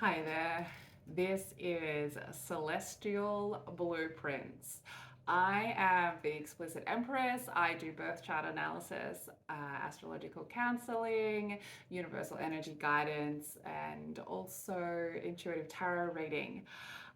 Hi there. This is Celestial Blueprints. I am the Explicit Empress. I do birth chart analysis, astrological counseling, universal energy guidance, and also intuitive tarot reading.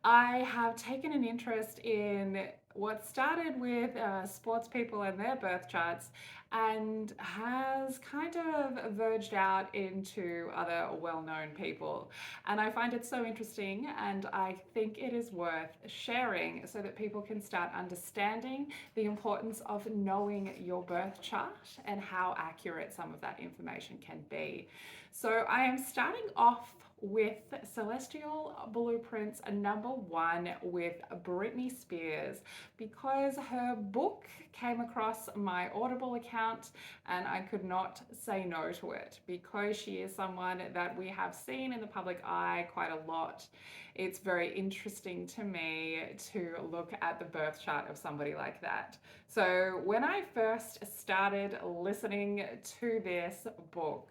I have taken an interest in what started with sports people and their birth charts and has kind of verged out into other well known people. And I find it so interesting, and I think it is worth sharing so that people can start understanding the importance of knowing your birth chart and how accurate some of that information can be. So I am starting off with Celestial Blueprints number one with Britney Spears because her book came across my Audible account and I could not say no to it because she is someone that we have seen in the public eye quite a lot. It's very interesting to me to look at the birth chart of somebody like that. So when I first started listening to this book,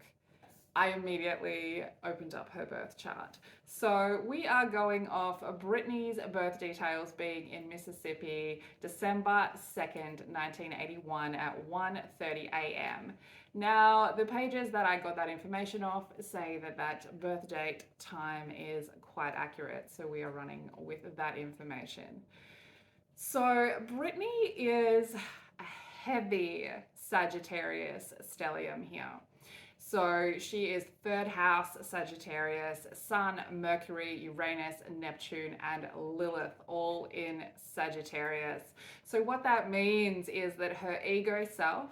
I immediately opened up her birth chart. So we are going off Britney's birth details being in Mississippi, December 2nd, 1981 at 1:30 a.m. Now, the pages that I got that information off say that that birth date time is quite accurate, so we are running with that information. So Britney is a heavy Sagittarius stellium here. So she is third house Sagittarius, Sun, Mercury, Uranus, Neptune, and Lilith, all in Sagittarius. So what that means is that her ego self,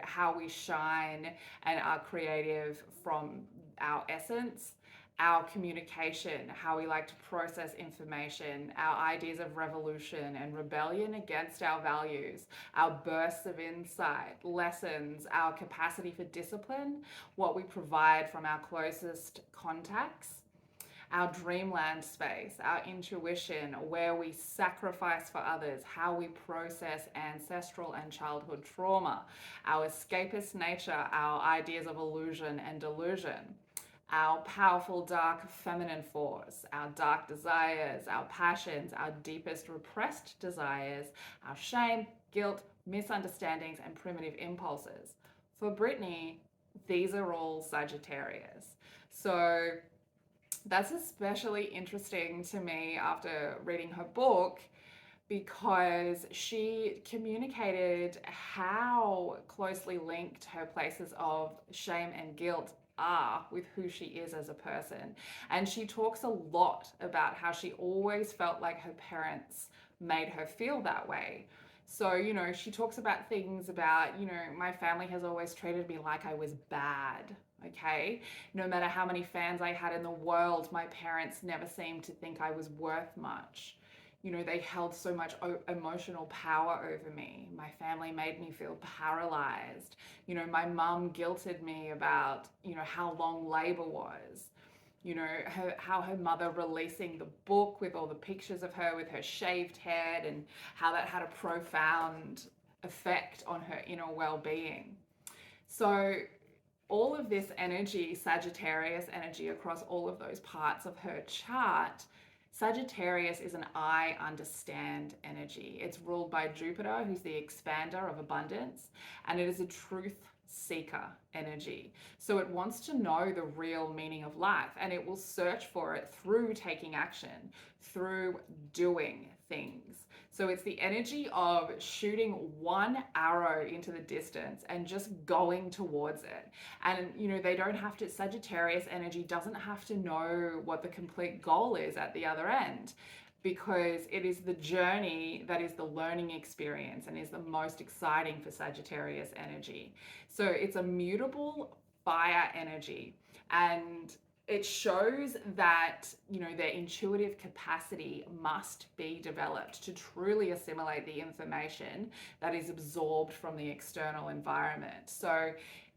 how we shine and are creative from our essence, our communication, how we like to process information, our ideas of revolution and rebellion against our values, our bursts of insight, lessons, our capacity for discipline, what we provide from our closest contacts, our dreamland space, our intuition, where we sacrifice for others, how we process ancestral and childhood trauma, our escapist nature, our ideas of illusion and delusion, our powerful dark feminine force, our dark desires, our passions, our deepest repressed desires, our shame, guilt, misunderstandings, and primitive impulses. For Britney, these are all Sagittarius. So that's especially interesting to me after reading her book because she communicated how closely linked her places of shame and guilt are with who she is as a person. And she talks a lot about how she always felt like her parents made her feel that way. So, she talks about things about, my family has always treated me like I was bad. Okay. No matter how many fans I had in the world, my parents never seemed to think I was worth much. They held so much emotional power over me. My family made me feel paralyzed. My mum guilted me about, how long labor was. How her mother releasing the book with all the pictures of her with her shaved head and how that had a profound effect on her inner well-being. So all of this energy, Sagittarius energy across all of those parts of her chart, Sagittarius is an I understand energy. It's ruled by Jupiter, who's the expander of abundance, and it is a truth seeker energy. So it wants to know the real meaning of life and it will search for it through taking action, through doing things. So it's the energy of shooting one arrow into the distance and just going towards it. And, they don't have to, Sagittarius energy doesn't have to know what the complete goal is at the other end because it is the journey that is the learning experience and is the most exciting for Sagittarius energy. So it's a mutable fire energy and it shows that, their intuitive capacity must be developed to truly assimilate the information that is absorbed from the external environment. So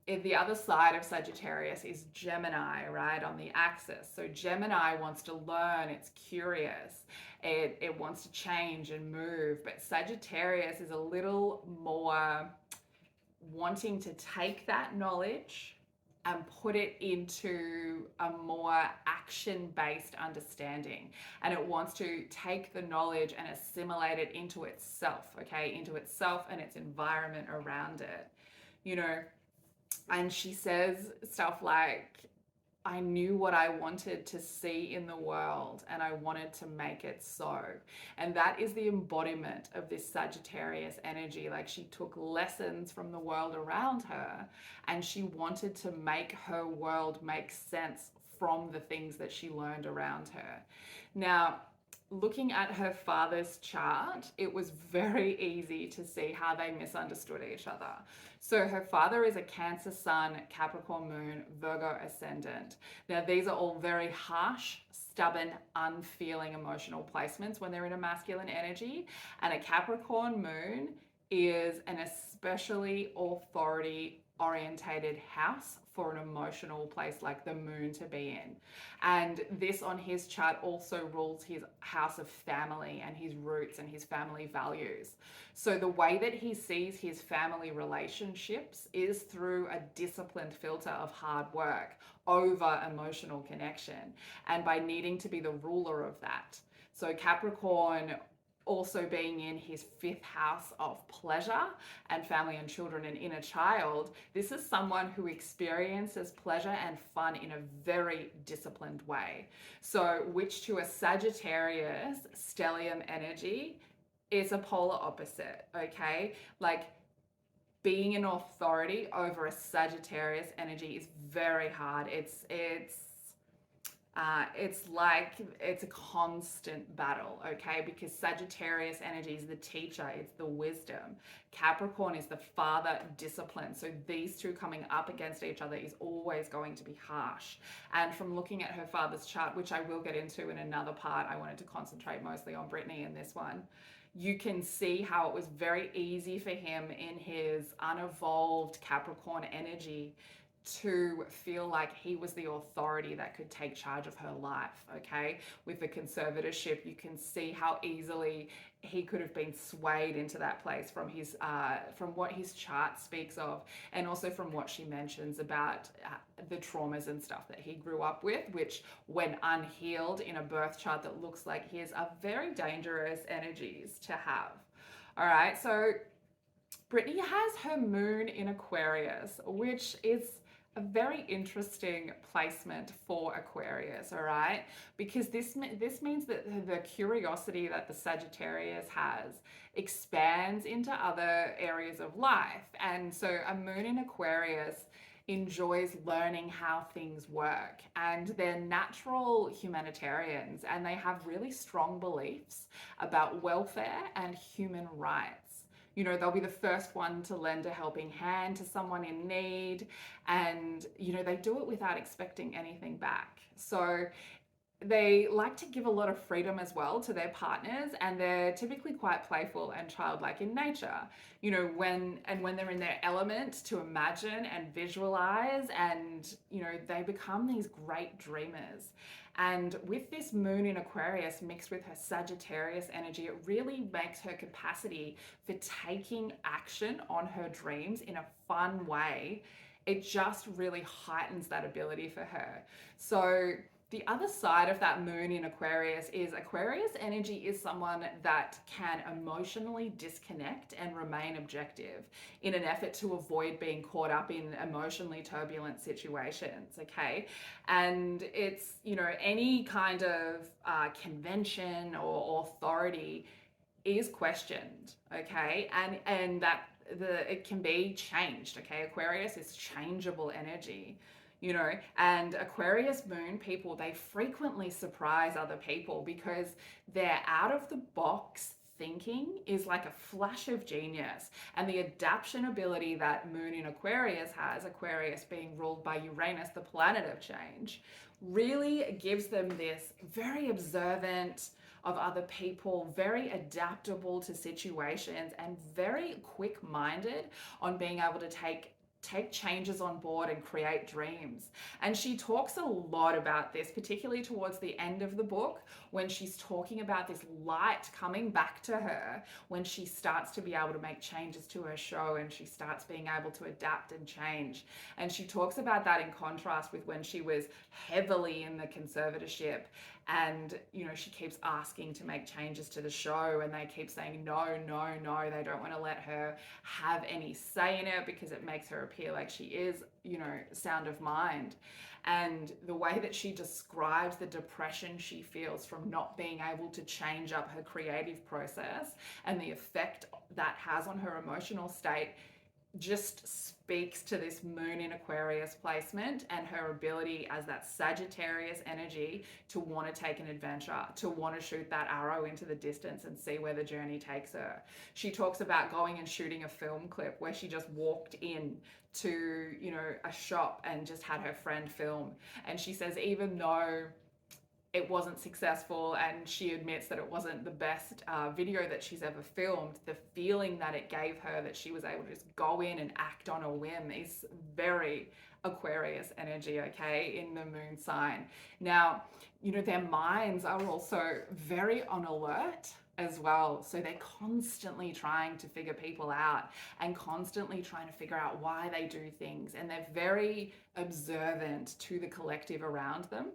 the other side of Sagittarius is Gemini, right, on the axis. So Gemini wants to learn, it's curious, it wants to change and move, but Sagittarius is a little more wanting to take that knowledge and put it into a more action-based understanding. And it wants to take the knowledge and assimilate it into itself, okay, into itself and its environment around it, you know. And she says stuff like, I knew what I wanted to see in the world and I wanted to make it so. And that is the embodiment of this Sagittarius energy. Like, she took lessons from the world around her and she wanted to make her world make sense from the things that she learned around her. Now, looking at her father's chart, it was very easy to see how they misunderstood each other. So her father is a Cancer Sun, Capricorn Moon, Virgo Ascendant. Now, these are all very harsh, stubborn, unfeeling emotional placements when they're in a masculine energy. And a Capricorn Moon is an especially authority orientated house for an emotional place like the moon to be in. And this on his chart also rules his house of family and his roots and his family values. So the way that he sees his family relationships is through a disciplined filter of hard work over emotional connection, and by needing to be the ruler of that. So Capricorn also being in his fifth house of pleasure and family and children and inner child, this is someone who experiences pleasure and fun in a very disciplined way. So, which to a Sagittarius stellium energy is a polar opposite, okay? Like, being an authority over a Sagittarius energy is very hard. It's like it's a constant battle, okay? Because Sagittarius energy is the teacher, it's the wisdom. Capricorn is the father discipline. So these two coming up against each other is always going to be harsh. And from looking at her father's chart, which I will get into in another part, I wanted to concentrate mostly on Britney in this one. You can see how it was very easy for him in his unevolved Capricorn energy to feel like he was the authority that could take charge of her life, okay? With the conservatorship, you can see how easily he could have been swayed into that place from his from what his chart speaks of, and also from what she mentions about the traumas and stuff that he grew up with, which when unhealed in a birth chart that looks like his, are very dangerous energies to have. All right, so Britney has her moon in Aquarius, which is a very interesting placement for Aquarius, all right? Because this means that the curiosity that the Sagittarius has expands into other areas of life. And so a moon in Aquarius enjoys learning how things work, and they're natural humanitarians, and they have really strong beliefs about welfare and human rights. You know, they'll be the first one to lend a helping hand to someone in need, and, you know, they do it without expecting anything back. So they like to give a lot of freedom as well to their partners, and they're typically quite playful and childlike in nature. You know, when they're in their element, to imagine and visualize, and, you know, they become these great dreamers. And with this moon in Aquarius mixed with her Sagittarius energy, it really makes her capacity for taking action on her dreams in a fun way. It just really heightens that ability for her. So the other side of that moon in Aquarius is Aquarius energy is someone that can emotionally disconnect and remain objective in an effort to avoid being caught up in emotionally turbulent situations, okay? And it's, you know, any kind of convention or authority is questioned, okay? And that it can be changed, okay? Aquarius is changeable energy. You know, and Aquarius moon people, they frequently surprise other people because their out of the box thinking is like a flash of genius. And the adaptation ability that moon in Aquarius has, Aquarius being ruled by Uranus, the planet of change, really gives them this very observant of other people, very adaptable to situations, and very quick-minded on being able to take take changes on board and create dreams. And she talks a lot about this, particularly towards the end of the book, when she's talking about this light coming back to her, when she starts to be able to make changes to her show and she starts being able to adapt and change. And she talks about that in contrast with when she was heavily in the conservatorship, and she keeps asking to make changes to the show, and they keep saying no, no, no. They don't want to let her have any say in it because it makes her appear like she is sound of mind. And the way that she describes the depression she feels from not being able to change up her creative process and the effect that has on her emotional state just speaks to this moon in Aquarius placement and her ability as that Sagittarius energy to want to take an adventure, to want to shoot that arrow into the distance and see where the journey takes her. She talks about going and shooting a film clip where she just walked in to, a shop and just had her friend film. And she says, even though it wasn't successful and she admits that it wasn't the best video that she's ever filmed, the feeling that it gave her that she was able to just go in and act on a whim is very Aquarius energy, okay, in the moon sign. Now, their minds are also very on alert as well. So they're constantly trying to figure people out and constantly trying to figure out why they do things. And they're very observant to the collective around them.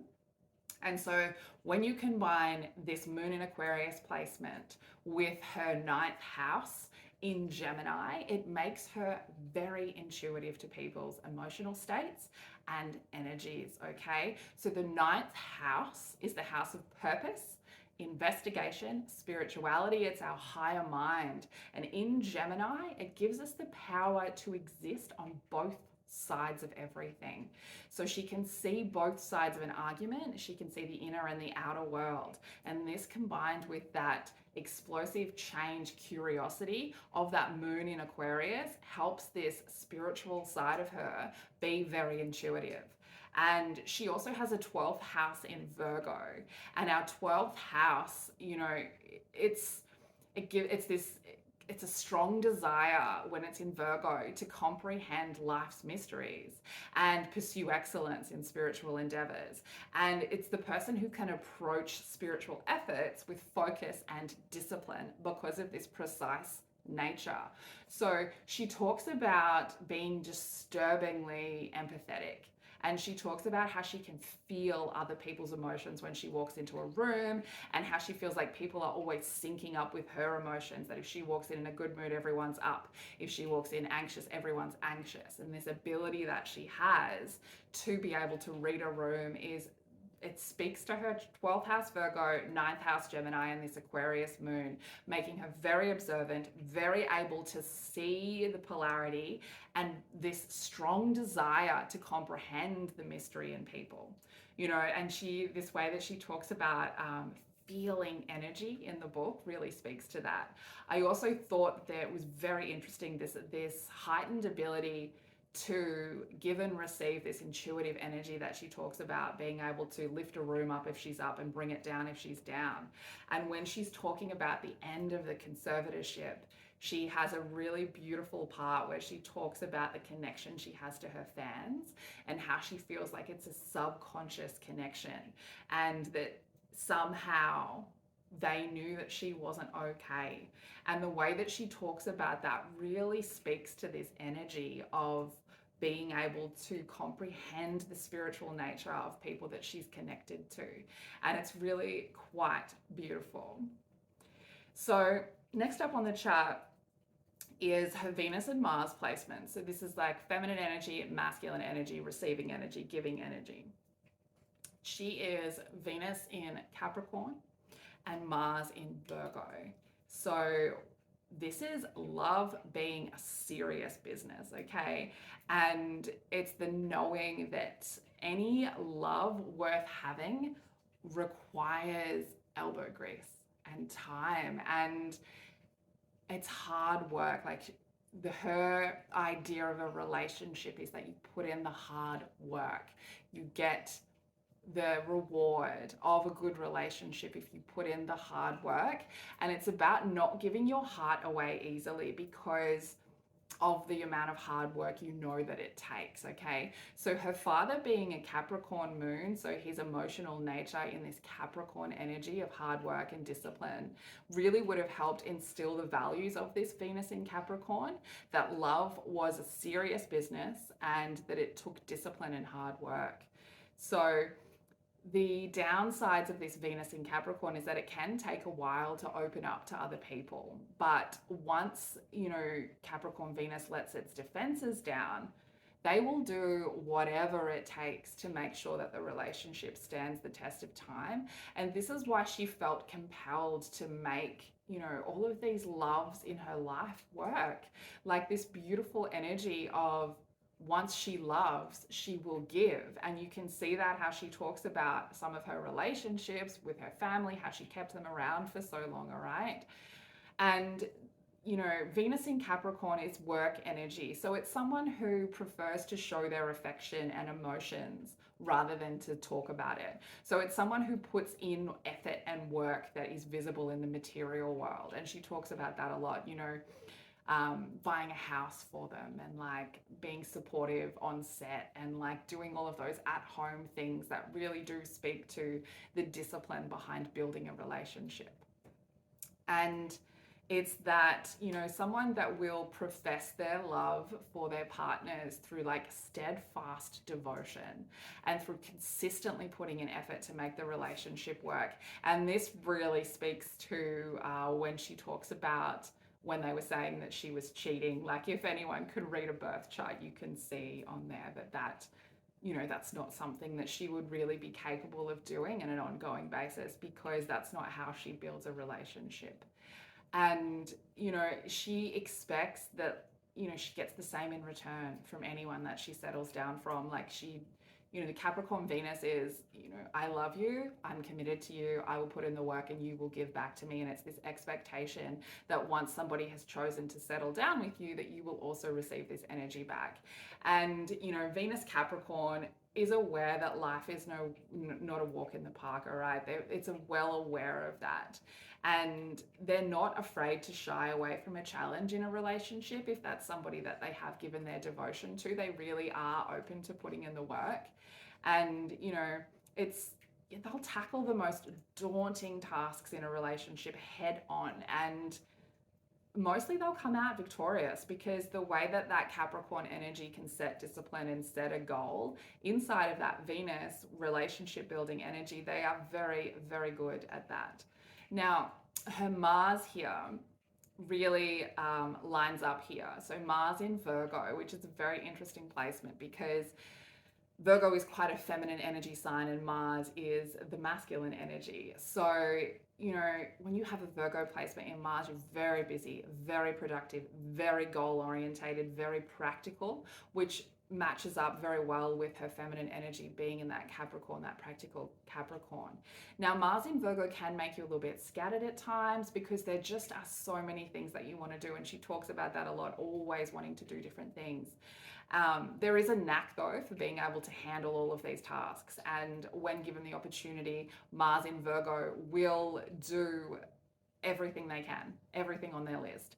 And so when you combine this moon in Aquarius placement with her 9th house in Gemini, it makes her very intuitive to people's emotional states and energies, okay? So the 9th house is the house of purpose, investigation, spirituality. It's our higher mind. And in Gemini, it gives us the power to exist on both sides of everything. So she can see both sides of an argument. She can see the inner and the outer world. And this combined with that explosive change curiosity of that moon in Aquarius helps this spiritual side of her be very intuitive. And she also has a 12th house in Virgo. And our 12th house, it's a strong desire when it's in Virgo to comprehend life's mysteries and pursue excellence in spiritual endeavors. And it's the person who can approach spiritual efforts with focus and discipline because of this precise nature. So she talks about being disturbingly empathetic. And she talks about how she can feel other people's emotions when she walks into a room, and how she feels like people are always syncing up with her emotions, that if she walks in a good mood, everyone's up. If she walks in anxious, everyone's anxious. And this ability that she has to be able to read a room it speaks to her 12th house Virgo, 9th house Gemini, and this Aquarius moon, making her very observant, very able to see the polarity and this strong desire to comprehend the mystery in people. And this way that she talks about feeling energy in the book really speaks to that. I also thought that it was very interesting, this heightened ability to give and receive this intuitive energy that she talks about, being able to lift a room up if she's up and bring it down if she's down. And when she's talking about the end of the conservatorship, she has a really beautiful part where she talks about the connection she has to her fans and how she feels like it's a subconscious connection, and that somehow they knew that she wasn't okay. And the way that she talks about that really speaks to this energy of being able to comprehend the spiritual nature of people that she's connected to. And it's really quite beautiful. So next up on the chart is her Venus and Mars placement. So this is like feminine energy, masculine energy, receiving energy, giving energy. She is Venus in Capricorn and Mars in Virgo. So this is love being a serious business, okay? And it's the knowing that any love worth having requires elbow grease and time, and it's hard work. Like her idea of a relationship is that you put in the hard work. You get the reward of a good relationship if you put in the hard work. And it's about not giving your heart away easily, because of the amount of hard work you know that it takes, okay? So her father being a Capricorn moon, so his emotional nature in this Capricorn energy of hard work and discipline really would have helped instill the values of this Venus in Capricorn, that love was a serious business and that it took discipline and hard work. So the downsides of this Venus in Capricorn is that it can take a while to open up to other people. But once, Capricorn Venus lets its defenses down, they will do whatever it takes to make sure that the relationship stands the test of time. And this is why she felt compelled to make, all of these loves in her life work. Like this beautiful energy of, once she loves, she will give. And you can see that how she talks about some of her relationships with her family, how she kept them around for so long, all right? And, Venus in Capricorn is work energy. So it's someone who prefers to show their affection and emotions rather than to talk about it. So it's someone who puts in effort and work that is visible in the material world. And she talks about that a lot, buying a house for them and like being supportive on set and like doing all of those at-home things that really do speak to the discipline behind building a relationship. And it's that, someone that will profess their love for their partners through like steadfast devotion and through consistently putting in effort to make the relationship work. And this really speaks to when she talks about when they were saying that she was cheating. Like if anyone could read a birth chart, you can see on there that that's not something that she would really be capable of doing on an ongoing basis, because that's not how she builds a relationship. And, she expects that, she gets the same in return from anyone that she settles down from. Like the Capricorn Venus is, I love you, I'm committed to you, I will put in the work and you will give back to me. And it's this expectation that once somebody has chosen to settle down with you, that you will also receive this energy back. And, Venus Capricorn is aware that life is not a walk in the park, all right? It's well aware of that. And they're not afraid to shy away from a challenge in a relationship. If that's somebody that they have given their devotion to, they really are open to putting in the work. And, they'll tackle the most daunting tasks in a relationship head on. And mostly they'll come out victorious, because the way that Capricorn energy can set discipline and set a goal inside of that Venus relationship building energy, they are very, very good at that. Now, her Mars here really lines up here. So Mars in Virgo, which is a very interesting placement, because Virgo is quite a feminine energy sign and Mars is the masculine energy. So, when you have a Virgo placement in Mars, you're very busy, very productive, very goal orientated, very practical, which matches up very well with her feminine energy being in that Capricorn, that practical Capricorn. Now, Mars in Virgo can make you a little bit scattered at times, because there just are so many things that you want to do. And she talks about that a lot, always wanting to do different things. There is a knack, though, for being able to handle all of these tasks. And when given the opportunity, Mars in Virgo will do everything they can, everything on their list.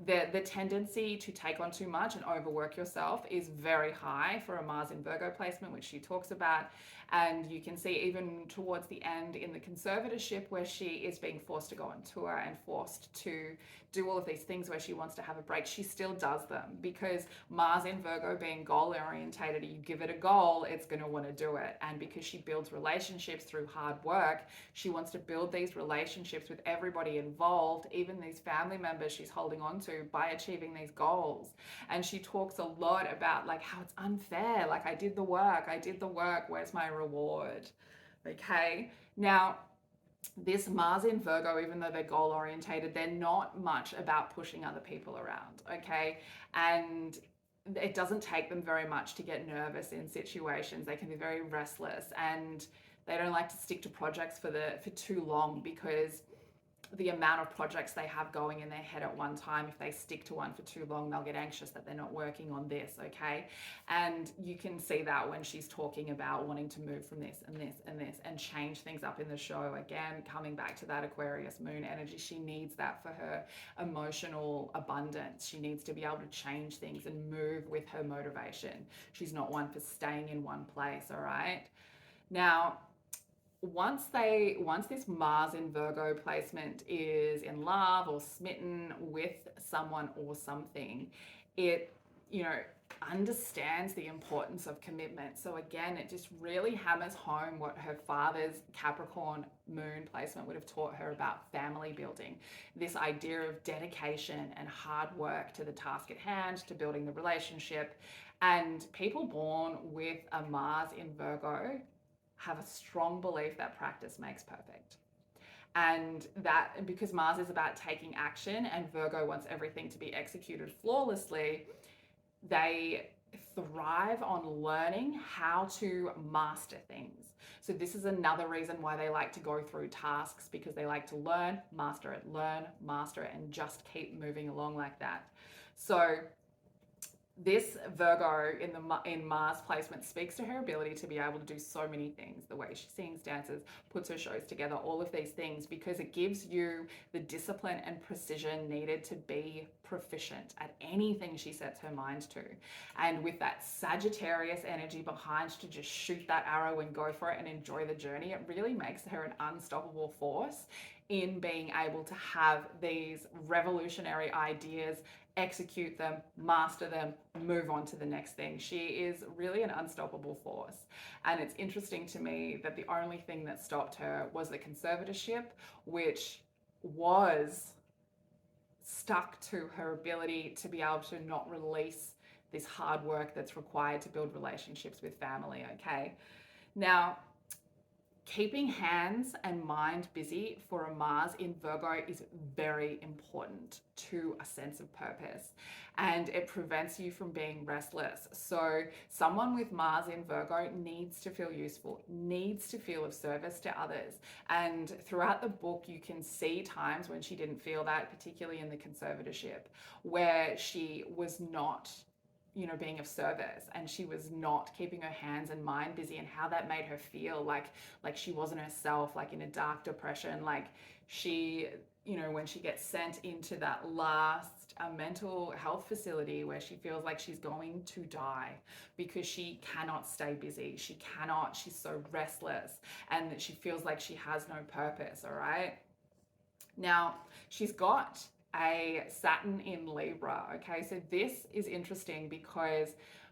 The tendency to take on too much and overwork yourself is very high for a Mars in Virgo placement, which she talks about. And you can see even towards the end in the conservatorship, where she is being forced to go on tour and forced to do all of these things where she wants to have a break, she still does them, because Mars in Virgo being goal orientated, you give it a goal, it's going to want to do it. And because she builds relationships through hard work, she wants to build these relationships with everybody involved, even these family members she's holding on to, by achieving these goals. And she talks a lot about like how it's unfair, like I did the work, where's my reward? Okay, now this Mars in Virgo, even though they're goal orientated, they're not much about pushing other people around, okay? And it doesn't take them very much to get nervous in situations. They can be very restless, and they don't like to stick to projects for too long, because the amount of projects they have going in their head at one time. If they stick to one for too long, they'll get anxious that they're not working on this, okay? And you can see that when she's talking about wanting to move from this and this and this and change things up in the show. Again, coming back to that Aquarius moon energy, she needs that for her emotional abundance. She needs to be able to change things and move with her motivation. She's not one for staying in one place, all right? Now, once this Mars in Virgo placement is in love or smitten with someone or something, it, understands the importance of commitment. So again, it just really hammers home what her father's Capricorn moon placement would have taught her about family building. This idea of dedication and hard work to the task at hand, to building the relationship. And people born with a Mars in Virgo have a strong belief that practice makes perfect. And that because Mars is about taking action and Virgo wants everything to be executed flawlessly, they thrive on learning how to master things. So this is another reason why they like to go through tasks, because they like to learn, master it, and just keep moving along like that. So this Virgo in Mars placement speaks to her ability to be able to do so many things, the way she sings, dances, puts her shows together, all of these things, because it gives you the discipline and precision needed to be proficient at anything she sets her mind to. And with that Sagittarius energy behind to just shoot that arrow and go for it and enjoy the journey, it really makes her an unstoppable force in being able to have these revolutionary ideas, execute them, master them, move on to the next thing. She is really an unstoppable force. And it's interesting to me that the only thing that stopped her was the conservatorship, which was stuck to her ability to be able to not release this hard work that's required to build relationships with family, okay? Now, keeping hands and mind busy for a Mars in Virgo is very important to a sense of purpose, and it prevents you from being restless. So someone with Mars in Virgo needs to feel useful, needs to feel of service to others. And throughout the book, you can see times when she didn't feel that, particularly in the conservatorship, where she was not being of service, and she was not keeping her hands and mind busy, and how that made her feel like she wasn't herself, like in a dark depression, like she, when she gets sent into that last mental health facility where she feels like she's going to die because she cannot stay busy, she's so restless, and that she feels like she has no purpose, all right? Now, she's got a Saturn in Libra, okay? So this is interesting because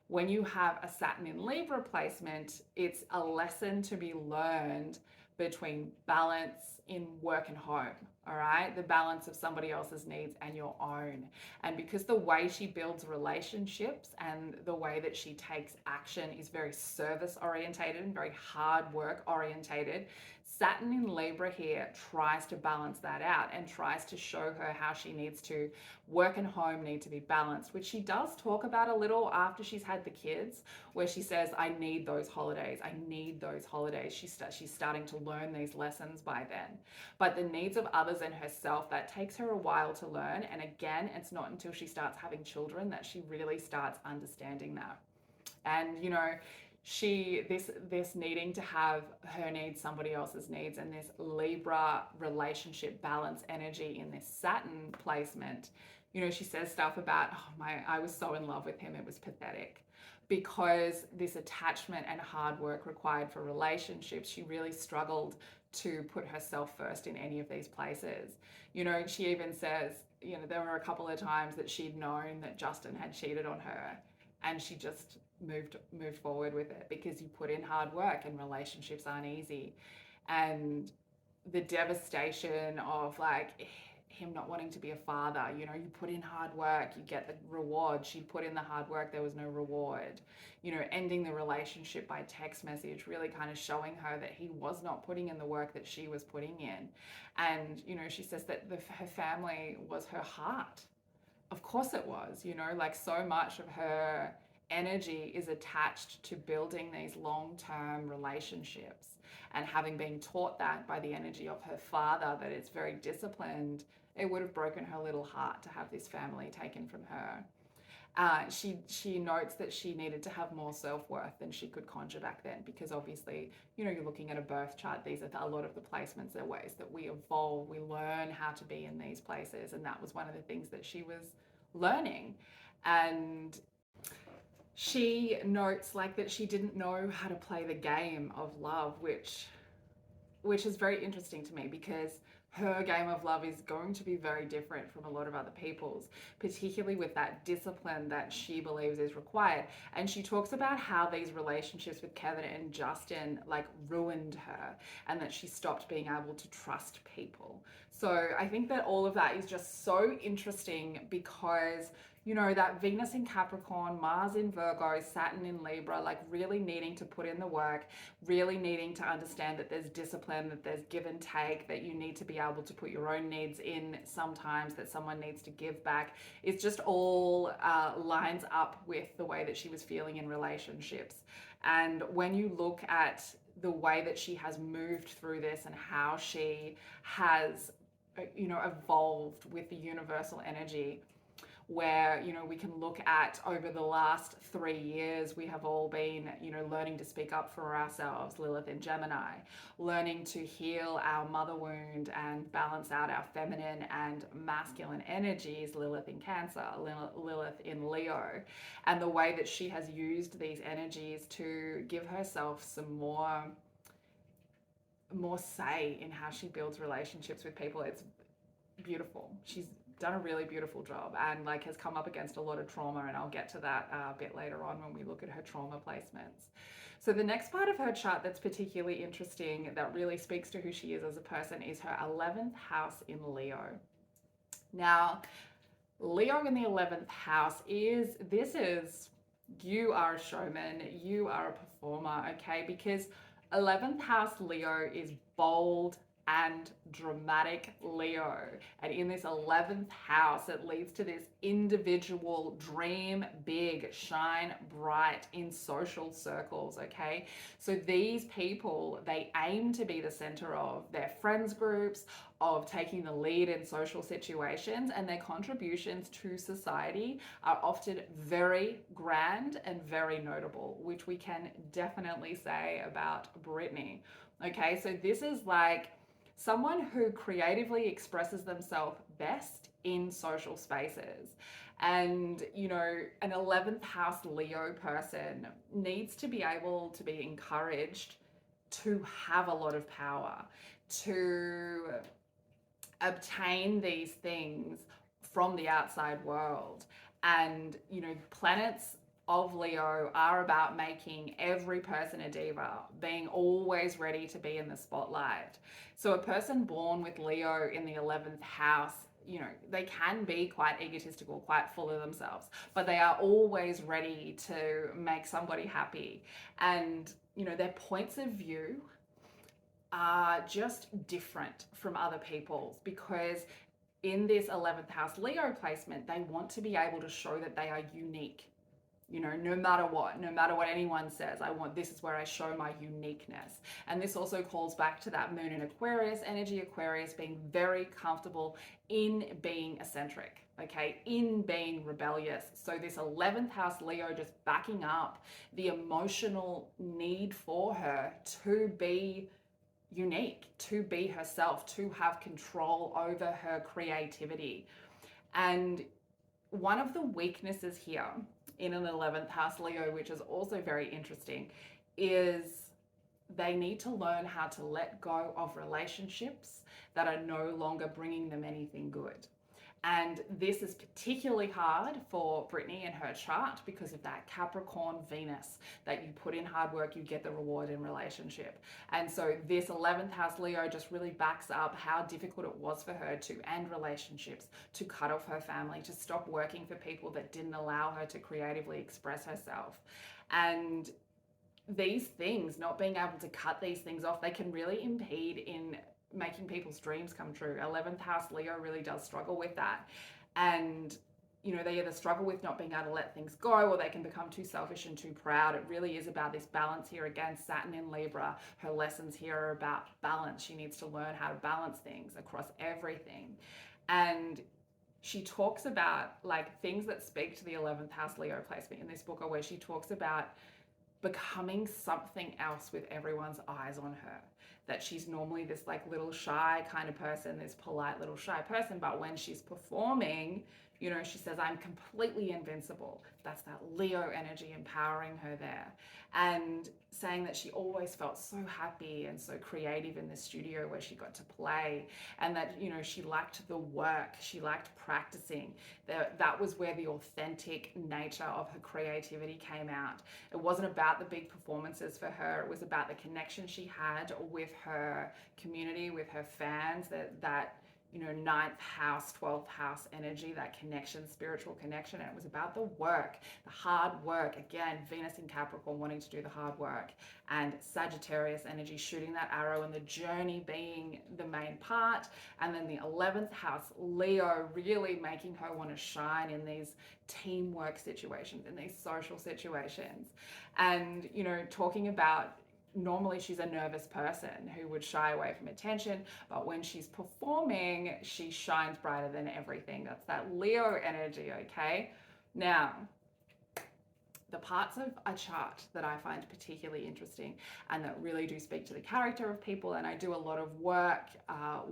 when you have a Saturn in Libra placement, it's a lesson to be learned between balance in work and home, all right? The balance of somebody else's needs and your own. And because the way she builds relationships and the way that she takes action is very service orientated and very hard work orientated, Saturn in Libra here tries to balance that out and tries to show her how she needs to work and home need to be balanced, which she does talk about a little after she's had the kids, where she says, I need those holidays. I need those holidays. She's starting to learn these lessons by then. But the needs of others and herself, that takes her a while to learn. And again, it's not until she starts having children that she really starts understanding that. And, this needing to have her needs, somebody else's needs, and this Libra relationship balance energy in this Saturn placement, she says stuff about, I was so in love with him, it was pathetic. Because this attachment and hard work required for relationships, she really struggled to put herself first in any of these places. She even says, there were a couple of times that she'd known that Justin had cheated on her, and she just moved forward with it, because you put in hard work and relationships aren't easy. And the devastation of him not wanting to be a father, you put in hard work, you get the reward. She put in the hard work, there was no reward. Ending the relationship by text message, really kind of showing her that he was not putting in the work that she was putting in. And she says that her family was her heart. Of course it was, so much of her energy is attached to building these long-term relationships. And having been taught that by the energy of her father, that it's very disciplined, it would have broken her little heart to have this family taken from her. She notes that she needed to have more self-worth than she could conjure back then, because obviously, you know, you're looking at a birth chart. These are a lot of the placements are ways that we evolve, we learn how to be in these places, and that was one of the things that she was learning. And she notes like that she didn't know how to play the game of love, which is very interesting to me, because her game of love is going to be very different from a lot of other people's, particularly with that discipline that she believes is required. And she talks about how these relationships with Kevin and Justin like ruined her, and that she stopped being able to trust people. So I think that all of that is just so interesting, because you know, that Venus in Capricorn, Mars in Virgo, Saturn in Libra, like really needing to put in the work, really needing to understand that there's discipline, that there's give and take, that you need to be able to put your own needs in sometimes, that someone needs to give back. It's just all lines up with the way that she was feeling in relationships. And when you look at the way that she has moved through this and how she has, you know, evolved with the universal energy, where, you know, we can look at over the last 3 years, we have all been, you know, learning to speak up for ourselves, Lilith in Gemini, learning to heal our mother wound and balance out our feminine and masculine energies, Lilith in Cancer, Lilith in Leo, and the way that she has used these energies to give herself some more say in how she builds relationships with people. It's beautiful. She's done a really beautiful job, and like has come up against a lot of trauma, and I'll get to that a bit later on when we look at her trauma placements. So the next part of her chart that's particularly interesting, that really speaks to who she is as a person, is her 11th house in Leo. Now, Leo in the 11th house is you are a showman, you are a performer, okay? Because 11th house Leo is bold and dramatic Leo. And in this 11th house, it leads to this individual dream big, shine bright in social circles, okay? So these people, they aim to be the center of their friends groups, of taking the lead in social situations, and their contributions to society are often very grand and very notable, which we can definitely say about Britney. Okay, so this is like someone who creatively expresses themselves best in social spaces. And, you know, an 11th house Leo person needs to be able to be encouraged to have a lot of power, to obtain these things from the outside world. And, you know, planets of Leo are about making every person a diva, being always ready to be in the spotlight. So a person born with Leo in the 11th house, you know, they can be quite egotistical, quite full of themselves, but they are always ready to make somebody happy. And, you know, their points of view are just different from other people's, because in this 11th house Leo placement, they want to be able to show that they are unique. You know, no matter what anyone says, this is where I show my uniqueness. And this also calls back to that moon in Aquarius, energy Aquarius, being very comfortable in being eccentric, okay, in being rebellious. So this 11th house Leo just backing up the emotional need for her to be unique, to be herself, to have control over her creativity. And one of the weaknesses here in an 11th house Leo, which is also very interesting, is they need to learn how to let go of relationships that are no longer bringing them anything good. And this is particularly hard for Britney and her chart because of that Capricorn Venus, that you put in hard work, you get the reward in relationship. And so this 11th house Leo just really backs up how difficult it was for her to end relationships, to cut off her family, to stop working for people that didn't allow her to creatively express herself. And these things, not being able to cut these things off, they can really impede in making people's dreams come true. 11th house Leo really does struggle with that. And they either struggle with not being able to let things go, or they can become too selfish and too proud. It really is about this balance here. Again, Saturn in Libra, her lessons here are about balance. She needs to learn how to balance things across everything. And she talks about like things that speak to the 11th house Leo placement in this book are where she talks about becoming something else with everyone's eyes on her. That she's normally this like little shy kind of person, this polite little shy person, but when she's performing, she says, I'm completely invincible. That's that Leo energy empowering her there. And saying that she always felt so happy and so creative in the studio where she got to play. And that, she liked the work, she liked practicing. That was where the authentic nature of her creativity came out. It wasn't about the big performances for her. It was about the connection she had with her community, with her fans, that ninth house, 12th house energy, that connection, spiritual connection. And it was about the work, the hard work. Again, Venus in Capricorn wanting to do the hard work, and Sagittarius energy shooting that arrow, and the journey being the main part. And then the 11th house, Leo, really making her want to shine in these teamwork situations, in these social situations. And, talking about, normally she's a nervous person who would shy away from attention, but when she's performing, she shines brighter than everything. That's that Leo energy, okay? Now, the parts of a chart that I find particularly interesting and that really do speak to the character of people, and I do a lot of work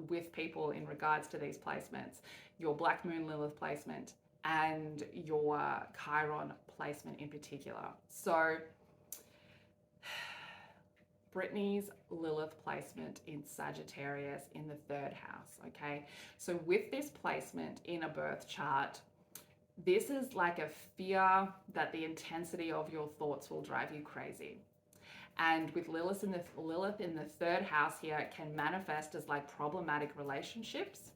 with people in regards to these placements, your Black Moon Lilith placement and your Chiron placement in particular. So Britney's Lilith placement in Sagittarius in the 3rd house, okay? So with this placement in a birth chart, this is like a fear that the intensity of your thoughts will drive you crazy. And with Lilith in the 3rd house here, it can manifest as like problematic relationships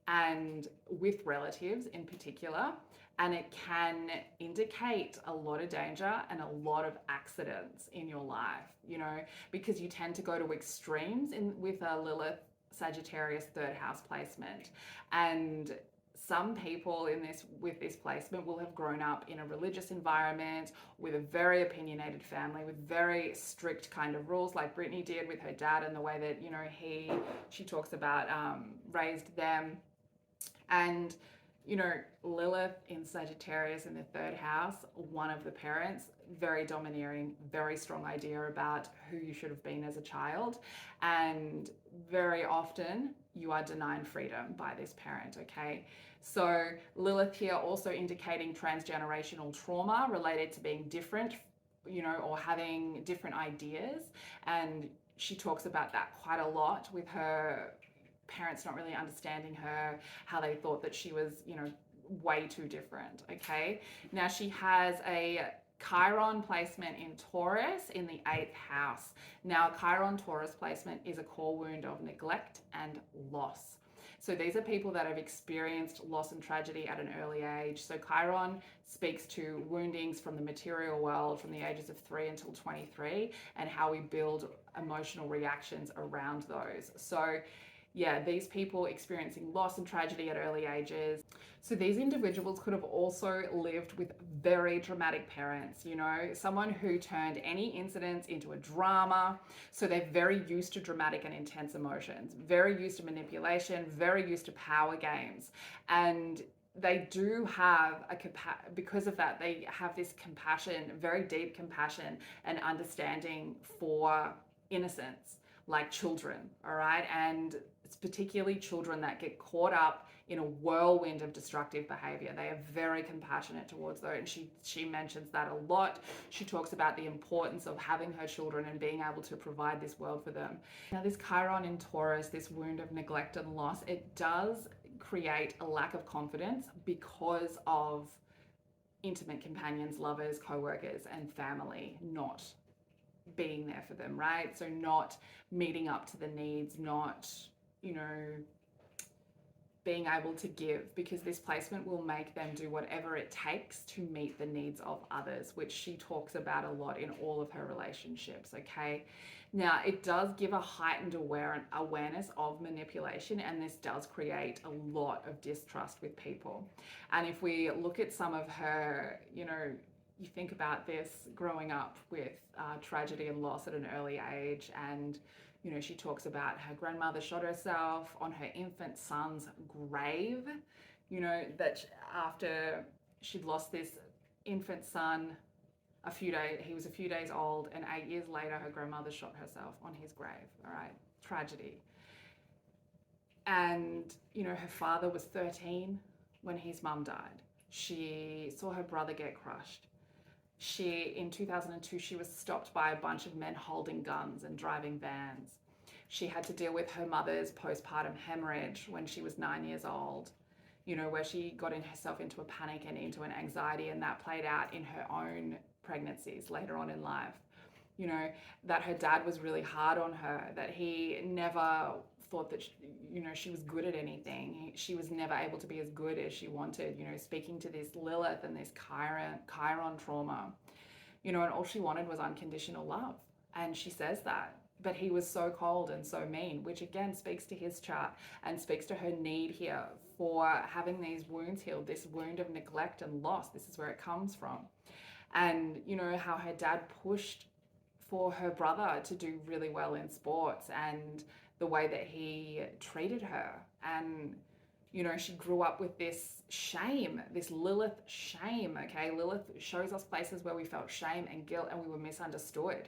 and with relatives in particular. And it can indicate a lot of danger and a lot of accidents in your life, because you tend to go to extremes with a Lilith Sagittarius 3rd house placement. And some people with this placement will have grown up in a religious environment with a very opinionated family with very strict kind of rules, like Britney did with her dad, and the way that she talks about raised them. And Lilith in Sagittarius in the 3rd house, one of the parents, very domineering, very strong idea about who you should have been as a child. And very often you are denied freedom by this parent, okay? So Lilith here also indicating transgenerational trauma related to being different, or having different ideas. And she talks about that quite a lot with her parents not really understanding her, how they thought that she was, way too different, okay? Now she has a Chiron placement in Taurus in the 8th house. Now Chiron Taurus placement is a core wound of neglect and loss. So these are people that have experienced loss and tragedy at an early age. So Chiron speaks to woundings from the material world from the ages of 3 until 23, and how we build emotional reactions around those. So yeah, these people experiencing loss and tragedy at early ages. So these individuals could have also lived with very dramatic parents, someone who turned any incidents into a drama. So they're very used to dramatic and intense emotions, very used to manipulation, very used to power games. And they do have because of that, they have this compassion, very deep compassion and understanding for innocence, like children, all right? And it's particularly children that get caught up in a whirlwind of destructive behavior. They are very compassionate towards those, and she mentions that a lot. She talks about the importance of having her children and being able to provide this world for them. Now this Chiron in Taurus, this wound of neglect and loss, it does create a lack of confidence because of intimate companions, lovers, co-workers, and family not being there for them, right? So not meeting up to the needs, not, being able to give, because this placement will make them do whatever it takes to meet the needs of others, which she talks about a lot in all of her relationships. Okay, now it does give a heightened awareness of manipulation, and this does create a lot of distrust with people. And if we look at some of her, you think about this growing up with tragedy and loss at an early age, and she talks about her grandmother shot herself on her infant son's grave, that after she'd lost this infant son, he was a few days old, and 8 years later, her grandmother shot herself on his grave. All right, tragedy. And, her father was 13 when his mum died. She saw her brother get crushed. In 2002, she was stopped by a bunch of men holding guns and driving vans. She had to deal with her mother's postpartum hemorrhage when she was 9 years old, where she got herself into a panic and into an anxiety, and that played out in her own pregnancies later on in life. That her dad was really hard on her, that he never thought that she was good at anything. She was never able to be as good as she wanted, speaking to this Lilith and this Chiron trauma, and all she wanted was unconditional love. And she says that, but he was so cold and so mean, which again speaks to his chart and speaks to her need here for having these wounds healed, this wound of neglect and loss. This is where it comes from. And how her dad pushed for her brother to do really well in sports, and the way that he treated her. And, she grew up with this shame, this Lilith shame, okay? Lilith shows us places where we felt shame and guilt and we were misunderstood.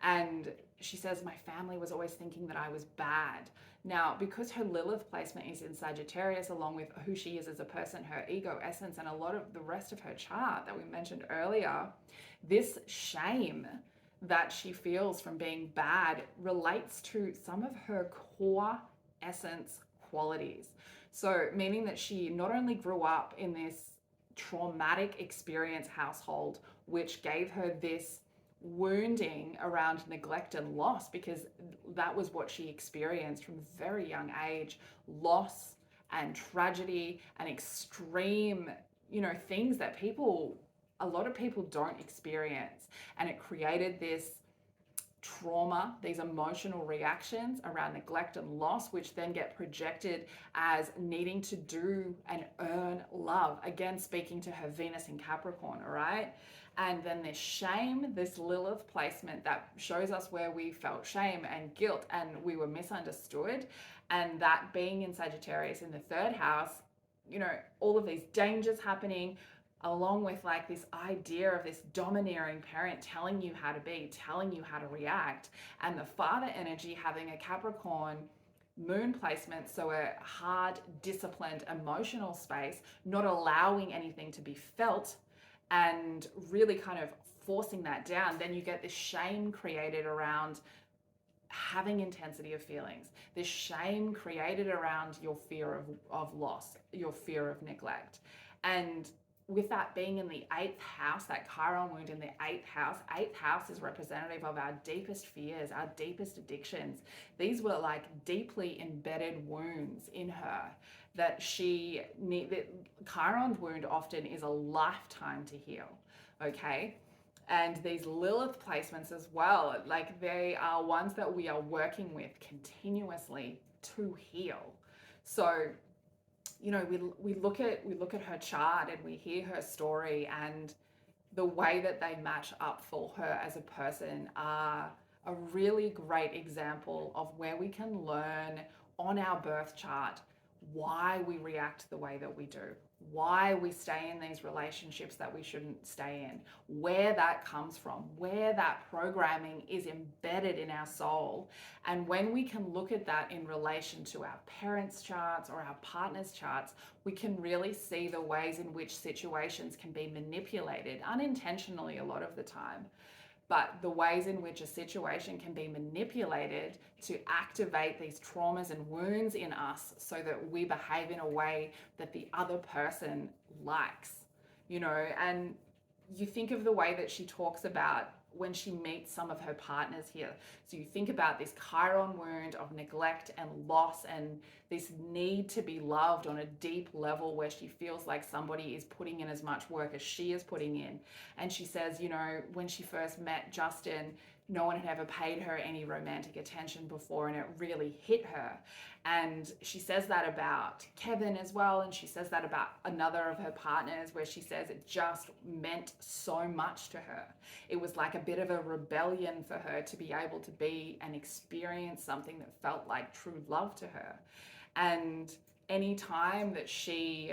And she says, my family was always thinking that I was bad. Now, because her Lilith placement is in Sagittarius, along with who she is as a person, her ego essence, and a lot of the rest of her chart that we mentioned earlier, this shame that she feels from being bad relates to some of her core essence qualities. So meaning that she not only grew up in this traumatic experience household, which gave her this wounding around neglect and loss, because that was what she experienced from a very young age, loss and tragedy and extreme, things that a lot of people don't experience. And it created this trauma, these emotional reactions around neglect and loss, which then get projected as needing to do and earn love. Again, speaking to her Venus in Capricorn, all right? And then this shame, this Lilith placement that shows us where we felt shame and guilt and we were misunderstood. And that being in Sagittarius in the third house, all of these dangers happening, along with like this idea of this domineering parent telling you how to be, telling you how to react, and the father energy having a Capricorn moon placement, so a hard, disciplined, emotional space, not allowing anything to be felt and really kind of forcing that down. Then you get this shame created around having intensity of feelings, this shame created around your fear of loss, your fear of neglect. And with that being in the 8th house, that Chiron wound in the 8th house is representative of our deepest fears, our deepest addictions. These were like deeply embedded wounds in her that Chiron's wound often is a lifetime to heal, okay? And these Lilith placements as well, like they are ones that we are working with continuously to heal. So, we look at her chart and we hear her story, and the way that they match up for her as a person are a really great example of where we can learn on our birth chart why we react the way that we do, why we stay in these relationships that we shouldn't stay in, where that comes from, where that programming is embedded in our soul. And when we can look at that in relation to our parents' charts or our partners' charts, we can really see the ways in which situations can be manipulated unintentionally a lot of the time. But the ways in which a situation can be manipulated to activate these traumas and wounds in us so that we behave in a way that the other person likes, and you think of the way that she talks about when she meets some of her partners here. So you think about this Chiron wound of neglect and loss and this need to be loved on a deep level where she feels like somebody is putting in as much work as she is putting in. And she says, you know, when she first met Justin, no one had ever paid her any romantic attention before, and it really hit her. And she says that about Kevin as well, and she says that about another of her partners, where she says it just meant so much to her. It was like a bit of a rebellion for her to be able to be and experience something that felt like true love to her. And any time that she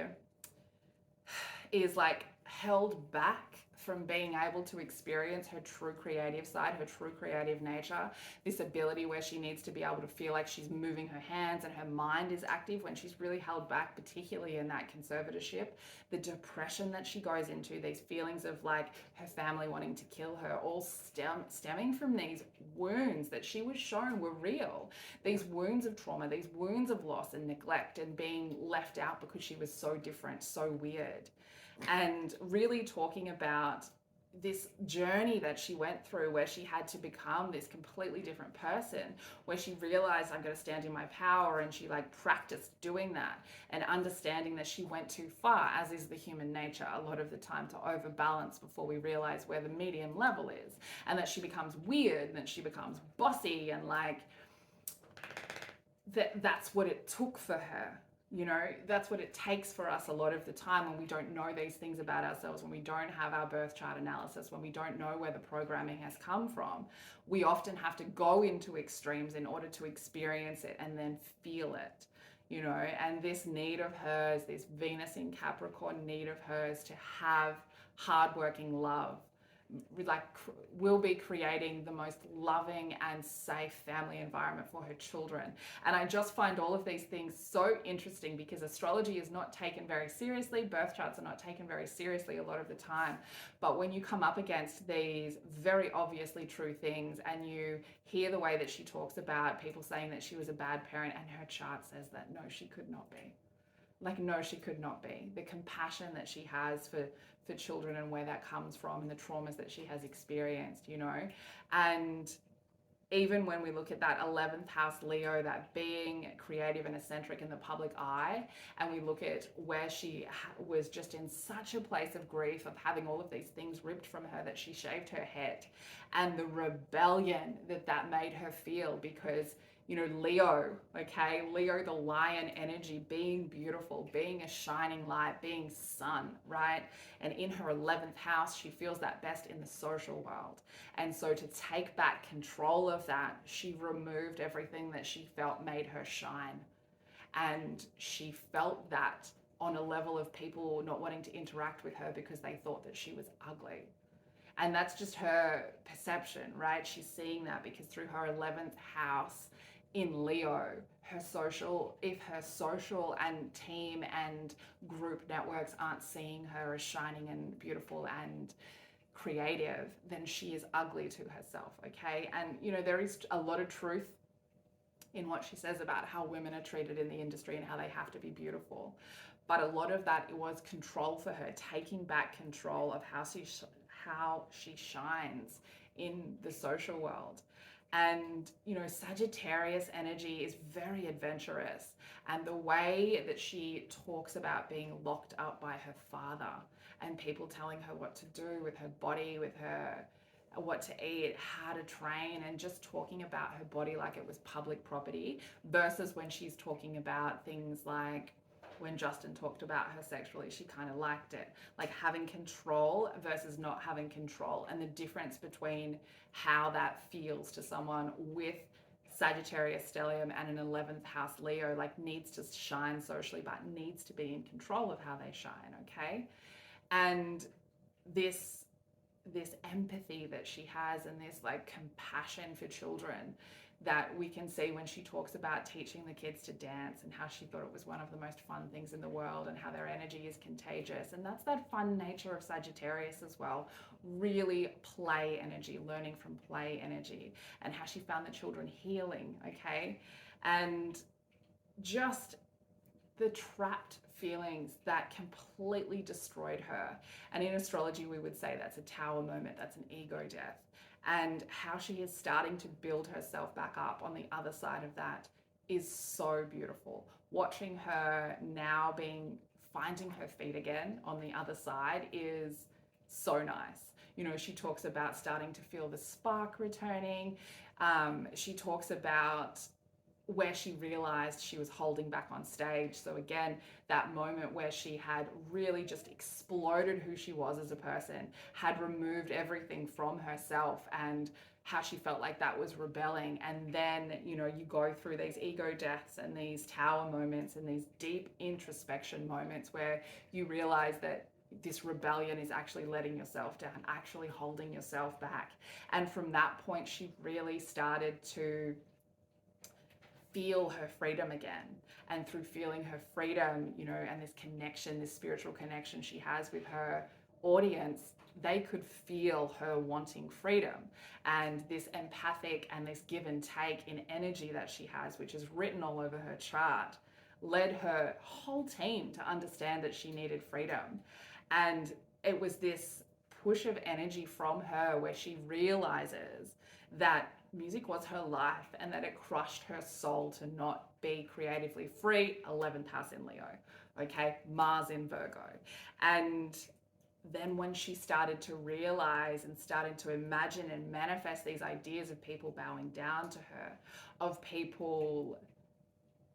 is like held back from being able to experience her true creative side, her true creative nature, this ability where she needs to be able to feel like she's moving her hands and her mind is active, when she's really held back, particularly in that conservatorship, the depression that she goes into, these feelings of like her family wanting to kill her, all stemming from these wounds that she was shown were real. These wounds of trauma, these wounds of loss and neglect and being left out because she was so different, so weird. And really talking about this journey that she went through where she had to become this completely different person, where she realized I'm going to stand in my power, and she like practiced doing that and understanding that she went too far, as is the human nature a lot of the time, to overbalance before we realize where the medium level is, and that she becomes weird and that she becomes bossy, and like that's what it took for her. You know, that's what it takes for us a lot of the time when we don't know these things about ourselves, when we don't have our birth chart analysis, when we don't know where the programming has come from. We often have to go into extremes in order to experience it and then feel it, you know. And this need of hers, this Venus in Capricorn need of hers to have hardworking love, like will be creating the most loving and safe family environment for her children. And I just find all of these things so interesting, because astrology is not taken very seriously, birth charts are not taken very seriously a lot of the time. But when you come up against these very obviously true things, and you hear the way that she talks about people saying that she was a bad parent, and her chart says that no, she could not be. Like, no, she could not be. The compassion that she has for children and where that comes from, and the traumas that she has experienced, you know. And even when we look at that 11th house Leo, that being creative and eccentric in the public eye, and we look at where she was just in such a place of grief of having all of these things ripped from her, that she shaved her head, and the rebellion that made her feel, because you know, Leo, okay, Leo, the lion energy, being beautiful, being a shining light, being sun, right? And in her 11th house, she feels that best in the social world. And so to take back control of that, she removed everything that she felt made her shine. And she felt that on a level of people not wanting to interact with her because they thought that she was ugly. And that's just her perception, right? She's seeing that because through her 11th house in Leo, if her social and team and group networks aren't seeing her as shining and beautiful and creative, then she is ugly to herself, okay? And you know, there is a lot of truth in what she says about how women are treated in the industry and how they have to be beautiful. But a lot of that was control for her, taking back control of how she shines in the social world. And you know, Sagittarius energy is very adventurous, and the way that she talks about being locked up by her father and people telling her what to do with her body, with her what to eat, how to train, and just talking about her body like it was public property, versus when she's talking about things like when Justin talked about her sexually, she kind of liked it. Like having control versus not having control, and the difference between how that feels to someone with Sagittarius stellium and an 11th house Leo, like needs to shine socially, but needs to be in control of how they shine, okay? And this empathy that she has, and this like compassion for children that we can see when she talks about teaching the kids to dance, and how she thought it was one of the most fun things in the world, and how their energy is contagious. And that's that fun nature of Sagittarius as well, really play energy, learning from play energy, and how she found the children healing, okay? And just the trapped feelings that completely destroyed her. And in astrology, we would say that's a tower moment, that's an ego death. And how she is starting to build herself back up on the other side of that is so beautiful. Watching her now finding her feet again on the other side is so nice. You know, she talks about starting to feel the spark returning. She talks about where she realized she was holding back on stage. So again, that moment where she had really just exploded who she was as a person, had removed everything from herself, and how she felt like that was rebelling. And then, you know, you go through these ego deaths and these tower moments and these deep introspection moments where you realize that this rebellion is actually letting yourself down, actually holding yourself back. And from that point, she really started to feel her freedom again. And through feeling her freedom, you know, and this connection, this spiritual connection she has with her audience, they could feel her wanting freedom. And this empathic and this give and take in energy that she has, which is written all over her chart, led her whole team to understand that she needed freedom. And it was this push of energy from her where she realizes that music was her life and that it crushed her soul to not be creatively free. 11th house in Leo, okay, Mars in Virgo. And then when she started to realize and started to imagine and manifest these ideas of people bowing down to her, of people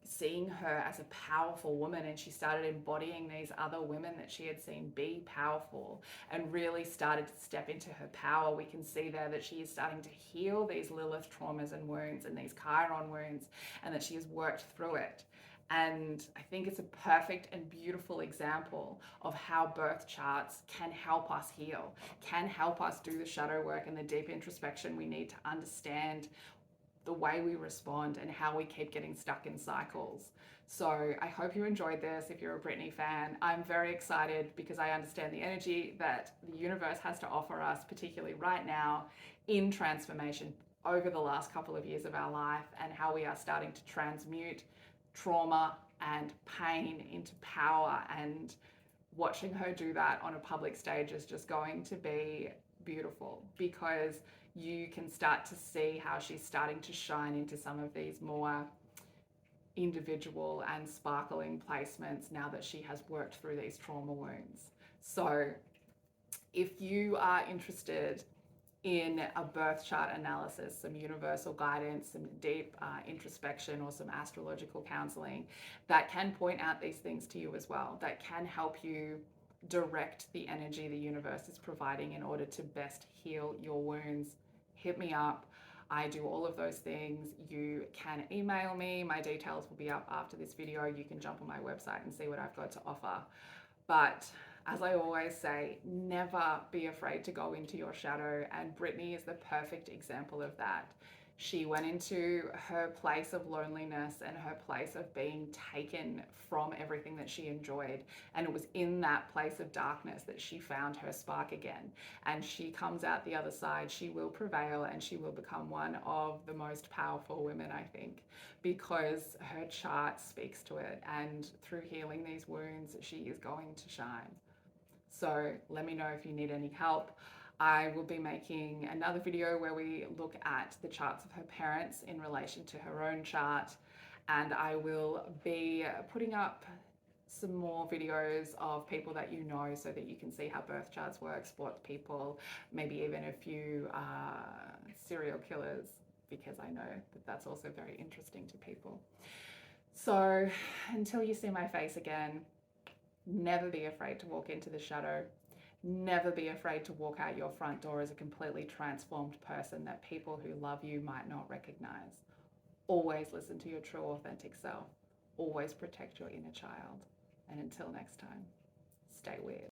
seeing her as a powerful woman, and she started embodying these other women that she had seen be powerful and really started to step into her power, we can see there that she is starting to heal these Lilith traumas and wounds and these Chiron wounds, and that she has worked through it. And I think it's a perfect and beautiful example of how birth charts can help us heal, can help us do the shadow work and the deep introspection we need to understand the way we respond and how we keep getting stuck in cycles. So I hope you enjoyed this. If you're a Britney fan, I'm very excited because I understand the energy that the universe has to offer us, particularly right now in transformation over the last couple of years of our life, and how we are starting to transmute trauma and pain into power. And watching her do that on a public stage is just going to be beautiful, because you can start to see how she's starting to shine into some of these more individual and sparkling placements now that she has worked through these trauma wounds. So if you are interested in a birth chart analysis, some universal guidance, some deep introspection, or some astrological counseling that can point out these things to you as well, that can help you direct the energy the universe is providing in order to best heal your wounds, hit me up. I do all of those things. You can email me. My details will be up after this video. You can jump on my website and see what I've got to offer. But as I always say, never be afraid to go into your shadow. And Britney is the perfect example of that. She went into her place of loneliness and her place of being taken from everything that she enjoyed. And it was in that place of darkness that she found her spark again. And she comes out the other side. She will prevail, and she will become one of the most powerful women, I think, because her chart speaks to it. And through healing these wounds, she is going to shine. So let me know if you need any help. I will be making another video where we look at the charts of her parents in relation to her own chart, and I will be putting up some more videos of people that you know so that you can see how birth charts work, sports people, maybe even a few serial killers, because I know that that's also very interesting to people. So until you see my face again, never be afraid to walk into the shadow. Never be afraid to walk out your front door as a completely transformed person that people who love you might not recognize. Always listen to your true, authentic self. Always protect your inner child. And until next time, stay weird.